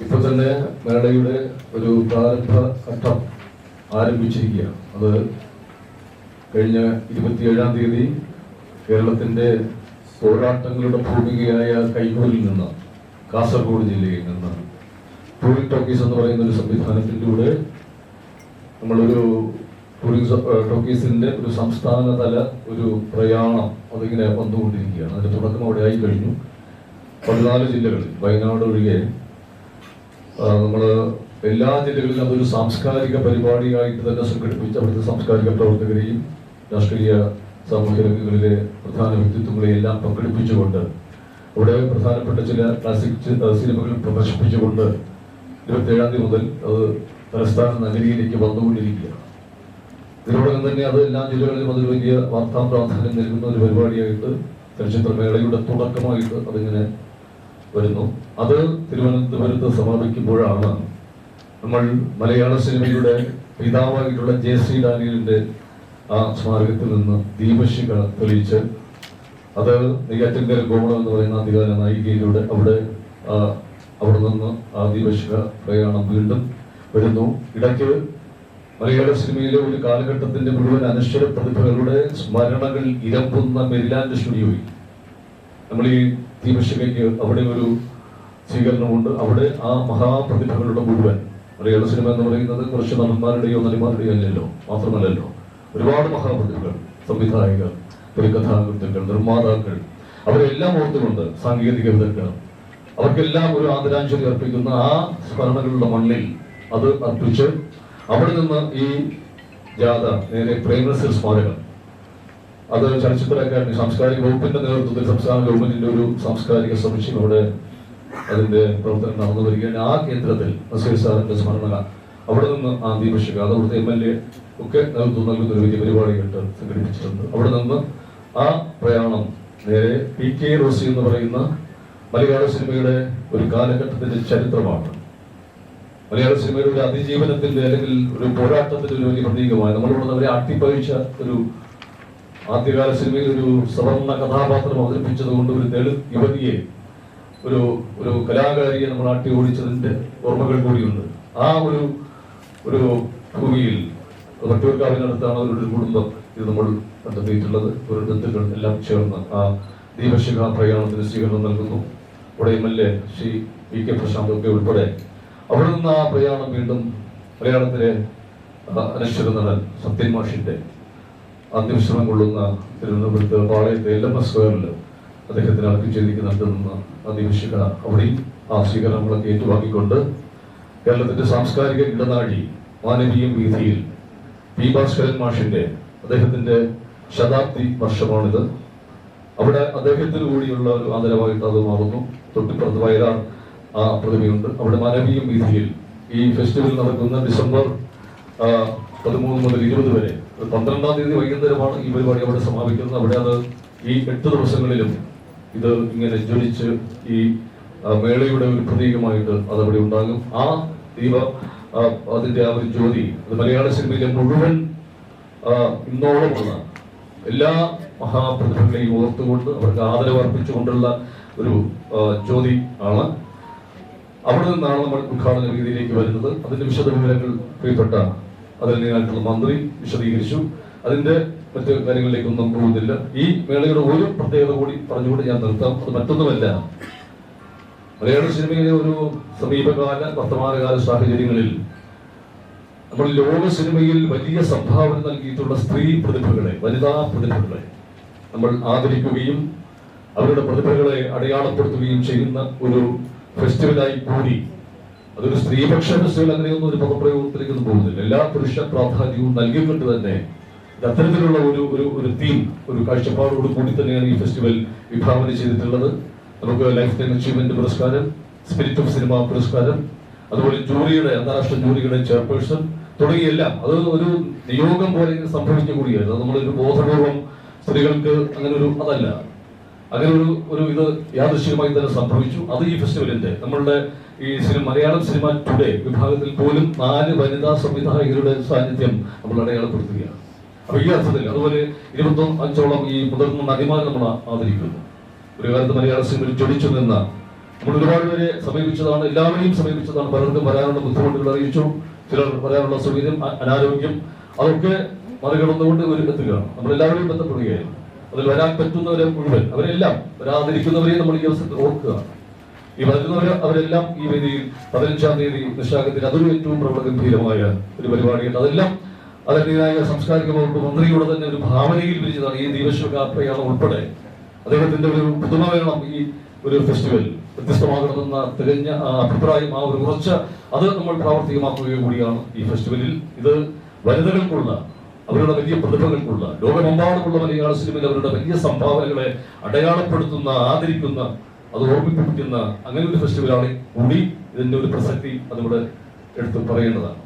ഇപ്പോൾ തന്നെ മേളയുടെ ഒരു പ്രാരംഭ ഘട്ടം ആരംഭിച്ചിരിക്കുകയാണ്. അത് കഴിഞ്ഞ 27-ാം തീയതി കേരളത്തിന്റെ പോരാട്ടങ്ങളുടെ ഭൂമികയായ കൈകൂരിൽ നിന്ന്, കാസർഗോഡ് ജില്ലയിൽ നിന്ന് ടൂറിംഗ് ടോക്കീസ് എന്ന് പറയുന്ന ഒരു സംവിധാനത്തിലൂടെ നമ്മളൊരു ടൂറിംഗ് ടോക്കീസിന്റെ ഒരു സംസ്ഥാനതല ഒരു പ്രയാണം അതിങ്ങനെ വന്നുകൊണ്ടിരിക്കുകയാണ്. അതിന്റെ തുടക്കം അവിടെ ആയി കഴിഞ്ഞു. 14 ജില്ലകളിൽ, വയനാട് ഒഴികെ നമ്മൾ എല്ലാ ജില്ലകളിലും അതൊരു സാംസ്കാരിക പരിപാടിയായിട്ട് തന്നെ സംഘടിപ്പിച്ച് അവിടുത്തെ സാംസ്കാരിക പ്രവർത്തകരെയും രാഷ്ട്രീയ സാമൂഹ്യ രംഗങ്ങളിലെ പ്രധാന വ്യക്തിത്വങ്ങളെ എല്ലാം പങ്കെടുപ്പിച്ചുകൊണ്ട് അവിടെ പ്രധാനപ്പെട്ട ചില ക്ലാസിക് സിനിമകൾ പ്രദർശിപ്പിച്ചുകൊണ്ട് 27-ാം തീയതി മുതൽ അത് തലസ്ഥാന നഗരിയിലേക്ക് വന്നുകൊണ്ടിരിക്കുകയാണ്. ഇതിനോടകം തന്നെ അത് എല്ലാ ജില്ലകളിലും അതൊരു വലിയ വാർത്താ പ്രാധാന്യം നൽകുന്ന ഒരു പരിപാടിയായിട്ട് ചലച്ചിത്രമേളയുടെ തുടക്കമായിട്ട് അതിങ്ങനെ വരുന്നു. അത് തിരുവനന്തപുരത്ത് സമാപിക്കുമ്പോഴാണ് നമ്മൾ മലയാള സിനിമയുടെ പിതാവായിട്ടുള്ള ജെ.സി. ഡാനിയലിന്റെ ആ സ്മാരകത്തിൽ നിന്ന് ദീപശിഖ തെളിയിച്ച് അത് നെയ്യാറ്റിൻകര ഗോമളം എന്ന് പറയുന്ന അധികാര നായികയിലൂടെ അവിടെ നിന്ന് ആ ദീപശിഖ പ്രയാണം വീണ്ടും വരുന്നു. ഇടയ്ക്ക് മലയാള സിനിമയിലെ ഒരു കാലഘട്ടത്തിന്റെ മുഴുവൻ അനശ്വര പ്രതിഭകളുടെ സ്മരണകൾ ഇരമ്പുന്ന മെരിലാൻഡ് സ്റ്റുഡിയോയിൽ നമ്മൾ ഈ ദീപശിഖയ്ക്ക് അവിടെ ഒരു സ്വീകരണമുണ്ട്. അവിടെ ആ മഹാപ്രതിഭകളുടെ മുഴുവൻ, മലയാള സിനിമ എന്ന് പറയുന്നത് കുറച്ച് നടന്മാരുടെയോ നടിമാരുടെയോ അല്ലല്ലോ, മാത്രമല്ലല്ലോ, ഒരുപാട് മഹാപ്രതിഭകൾ, സംവിധായകർ, തിരക്കഥാകൃത്തുക്കൾ, നിർമ്മാതാക്കൾ, അവരെല്ലാം ഓർത്തുകൊണ്ട് സാങ്കേതിക വിദഗ്ധർ, അവർക്കെല്ലാം ഒരു ആദരാഞ്ജലി അർപ്പിക്കുന്ന ആ സ്മരണകളുടെ മണ്ണിൽ അത് അർപ്പിച്ച് അവിടെ നിന്ന് ഈ ജാഥ നേരെ പ്രേംനസീർ സ്മാരകം, അത് ചലച്ചിത്ര അക്കാദമി സാംസ്കാരിക വകുപ്പിന്റെ നേതൃത്വത്തിൽ സംസ്ഥാന ഗവൺമെന്റിന്റെ ഒരു സാംസ്കാരിക സമിതി അവിടെ അതിന്റെ പ്രവർത്തനം നടന്നു വരികയാണ്. ആ കേന്ദ്രത്തിൽ നസീർ സാറിന്റെ സ്മരണ അവിടെ നിന്ന് ആ ദീപശിഖ, അത് അവിടുത്തെ MLA ഒക്കെ നേതൃത്വം നൽകുന്ന ഒരു വലിയ പരിപാടിയായിട്ട് സംഘടിപ്പിച്ചിട്ടുണ്ട്. അവിടെ നിന്ന് ആ പ്രയാണം നേരെ PK റോസി എന്ന് പറയുന്ന മലയാള സിനിമയുടെ ഒരു കാലഘട്ടത്തിന്റെ ചരിത്രമാണ്. മലയാള സിനിമയുടെ ഒരു അതിജീവനത്തിന്റെ അല്ലെങ്കിൽ ഒരു പോരാട്ടത്തിന്റെ ഒരു വലിയ പ്രതീകമായി നമ്മളിവിടെ അവരെ അട്ടിപ്പഴിച്ച ഒരു ആദ്യകാല സിനിമയിൽ ഒരു സവർണ കഥാപാത്രം അവതരിപ്പിച്ചത് കൊണ്ട് ഒരു ദളിത് യുവതിയെ, ഒരു ഒരു കലാകാരിയെ നമ്മൾ ആട്ടി ഓടിച്ചതിന്റെ ഓർമ്മകൾ കൂടിയുണ്ട്. ആ ഒരു ഭൂമിയിൽ വട്ടിയൂർക്കാവിനടുത്താണ് ഒരു കുടുംബം ഇത് നമ്മൾ കണ്ടെത്തിയിട്ടുള്ളത്. ഒരു ബന്ധുക്കൾ എല്ലാം ചേർന്ന് ആ ദീപശിഖ പ്രയാണത്തിന് സ്വീകരണം നൽകുന്നു. അവിടെ MLA ശ്രീ VK പ്രശാന്ത് ഒക്കെ ഉൾപ്പെടെ അവിടെ നിന്ന് ആ പ്രയാണം വീണ്ടും മലയാളത്തിലെ അനശ്വര നടൻ സത്യൻ മാഷിന്റെ അന്ത്യവിശ്രമം കൊള്ളുന്ന തിരുവനന്തപുരത്ത് പാളയത്തെ LMS സ്ക്വയറിൽ അദ്ദേഹത്തിന് അർപ്പിച്ചിരിക്കുന്നുണ്ട് നിന്ന് ആ ദീപശിഖ അവിടെയും ആ സ്വീകരണങ്ങളൊക്കെ ഏറ്റുവാങ്ങിക്കൊണ്ട് കേരളത്തിന്റെ സാംസ്കാരിക ഇടനാഴി മാനവീയം വീഥിയിൽ P. ഭാസ്കരൻ മാഷിന്റെ അദ്ദേഹത്തിന്റെ ശതാബ്ദി വർഷമാണിത്. അവിടെ അദ്ദേഹത്തിന് കൂടിയുള്ള ഒരു ആദരവായിട്ട് അത് മാറുന്നു. തൊട്ടിപ്പുറത്ത് വയലാർ ആ പ്രതിമയുണ്ട്. അവിടെ മാനവീയം വീഥിയിൽ ഈ ഫെസ്റ്റിവൽ നടക്കുന്ന ഡിസംബർ 13 മുതൽ 20 വരെ, 12-ാം തീയതി വൈകുന്നേരമാണ് ഈ പരിപാടി അവിടെ സമാപിക്കുന്നത്. അവിടെ അത് ഈ 8 ദിവസങ്ങളിലും ഇത് ഇങ്ങനെ ജ്വലിച്ച് ഈ മേളയുടെ ഒരു പ്രതീകമായിട്ട് അതവിടെ ഉണ്ടാകും. ആ അതിന്റെ ആ ഒരു ജ്യോതി അത് മലയാള സിനിമയിലെ മുഴുവൻ ഇന്നോളമുള്ള എല്ലാ മഹാപ്രതിഭകളെയും ഓർത്തുകൊണ്ട് അവർക്ക് ആദരവർപ്പിച്ചുകൊണ്ടുള്ള ഒരു ജ്യോതി ആണ്. അവിടെ നിന്നാണ് നമ്മൾ ഉദ്ഘാടന രീതിയിലേക്ക് വരുന്നത്. അതിന്റെ വിശദവിവരങ്ങൾ പ്രിയപ്പെട്ട അതിനായിട്ടുള്ള മന്ത്രി വിശദീകരിച്ചു. അതിന്റെ മറ്റു കാര്യങ്ങളിലേക്കൊന്നും പോകുന്നില്ല. ഈ മേളയുടെ ഒരു പ്രത്യേകത കൂടി പറഞ്ഞുകൊണ്ട് ഞാൻ നിർത്താം. അത് മറ്റൊന്നുമല്ല, മലയാള സിനിമയിലെ ഒരു സമീപകാല വർത്തമാനകാല സാഹചര്യങ്ങളിൽ നമ്മൾ ലോക സിനിമയിൽ വലിയ സംഭാവന നൽകിയിട്ടുള്ള സ്ത്രീ പ്രതിഭകളെ, വനിതാ പ്രതിഭകളെ നമ്മൾ ആദരിക്കുകയും അവരുടെ പ്രതിഭകളെ അടയാളപ്പെടുത്തുകയും ചെയ്യുന്ന ഒരു ഫെസ്റ്റിവലായി കൂടി, അതൊരു സ്ത്രീപക്ഷ ഫെസ്റ്റിവൽ അങ്ങനെയൊന്നും ഒരു പദപ്രയോഗത്തിലേക്കൊന്നും പോകുന്നില്ല. എല്ലാ പുരുഷ പ്രാധാന്യവും നൽകിക്കൊണ്ട് തന്നെ അത്തരത്തിലുള്ള ഒരു തീം, ഒരു കാഴ്ചപ്പാടോട് കൂടി തന്നെയാണ് ഈ ഫെസ്റ്റിവൽ വിഭാവന ചെയ്തിട്ടുള്ളത്. നമുക്ക് ലൈഫ് ടൈം അച്ചീവ്മെന്റ് പുരസ്കാരം, സ്പിരിറ്റ് ഓഫ് സിനിമ പുരസ്കാരം, അതുപോലെ ജൂറിയുടെ, അന്താരാഷ്ട്ര ജൂറിയുടെ ചെയർപേഴ്സൺ തുടങ്ങിയെല്ലാം അത് ഒരു നിയോഗം പോലെ സംഭവിക്കുക കൂടിയായിരുന്നു. അത് നമ്മളൊരു ബോധപൂർവം സ്ത്രീകൾക്ക് അങ്ങനെ അതല്ല, അങ്ങനെ ഇത് യാദൃശ്ചികമായി തന്നെ സംഭവിച്ചു. അത് ഈ ഫെസ്റ്റിവലിന്റെ നമ്മളുടെ ഈ മലയാളം സിനിമ ടുഡേ വിഭാഗത്തിൽ പോലും 4 വനിതാ സംവിധായകരുടെ സാന്നിധ്യം നമ്മൾ അടയാളപ്പെടുത്തുകയാണ്. അപ്പൊ ഈ അർത്ഥത്തിൽ അതുപോലെ 25ഓളം ഈ മുതിർന്ന നടിമാരെ നമ്മൾ ആദരിക്കുന്നു. ഒരു കാലത്ത് മലയാള സിനിമയിൽ ജ്വലിച്ചു നിന്ന നമ്മൾ ഒരുപാട് പേരെ സമീപിച്ചതാണ്, എല്ലാവരെയും സമീപിച്ചതാണ്. പലർക്കും വരാനുള്ള ബുദ്ധിമുട്ടുകൾ അറിയിച്ചു, ചിലർ വരാനുള്ള സൗകര്യം, അനാരോഗ്യം, അതൊക്കെ മറികടന്നുകൊണ്ട് എത്തുകയാണ്. നമ്മളെല്ലാവരെയും ബന്ധപ്പെടുകയായിരുന്നു. അതിൽ വരാൻ പറ്റുന്നവരെ മുഴുവൻ, അവരെല്ലാം വരാതിരിക്കുന്നവരെയും നമ്മൾ ഈ അവസരത്തിൽ ഓർക്കുക. ഈ വരുന്നവർ അവരെല്ലാം ഈ വേദിയിൽ 15-ാം തീയതി നിശാഗന്ധിന് അതൊരു ഏറ്റവും പ്രബലഗംഭീരമായ ഒരു പരിപാടിയുണ്ട്. അതെല്ലാം അതിൻ്റെതായ സാംസ്കാരിക വകുപ്പ് മന്ത്രിയുടെ തന്നെ ഒരു ഭാവനയിൽ വിരിച്ചതാണ്. ഈ ദീപശിവകാപ്രയാണം ഉൾപ്പെടെ അദ്ദേഹത്തിന്റെ ഒരു പുതുമ വേണം ഈ ഒരു ഫെസ്റ്റിവൽ വ്യത്യസ്തമാകണമെന്ന തികഞ്ഞ അഭിപ്രായം, ആ ഒരു ഉറച്ച അത് നമ്മൾ പ്രാവർത്തികമാക്കുകയും കൂടിയാണ് ഈ ഫെസ്റ്റിവലിൽ. ഇത് വനിതകൾക്കുള്ള, അവരുടെ വലിയ പ്രതിഭകൾക്കുള്ള, ലോകമെമ്പാടുമുള്ള മലയാള സിനിമയിൽ അവരുടെ വലിയ സംഭാവനകളെ അടയാളപ്പെടുത്തുന്ന, ആദരിക്കുന്ന, അത് ഓർമ്മിപ്പിക്കുന്ന അങ്ങനെ ഒരു ഫെസ്റ്റിവലാണ് കൂടി. ഇതിന്റെ ഒരു പ്രസക്തി അതിവിടെ എടുത്ത് പറയേണ്ടതാണ്.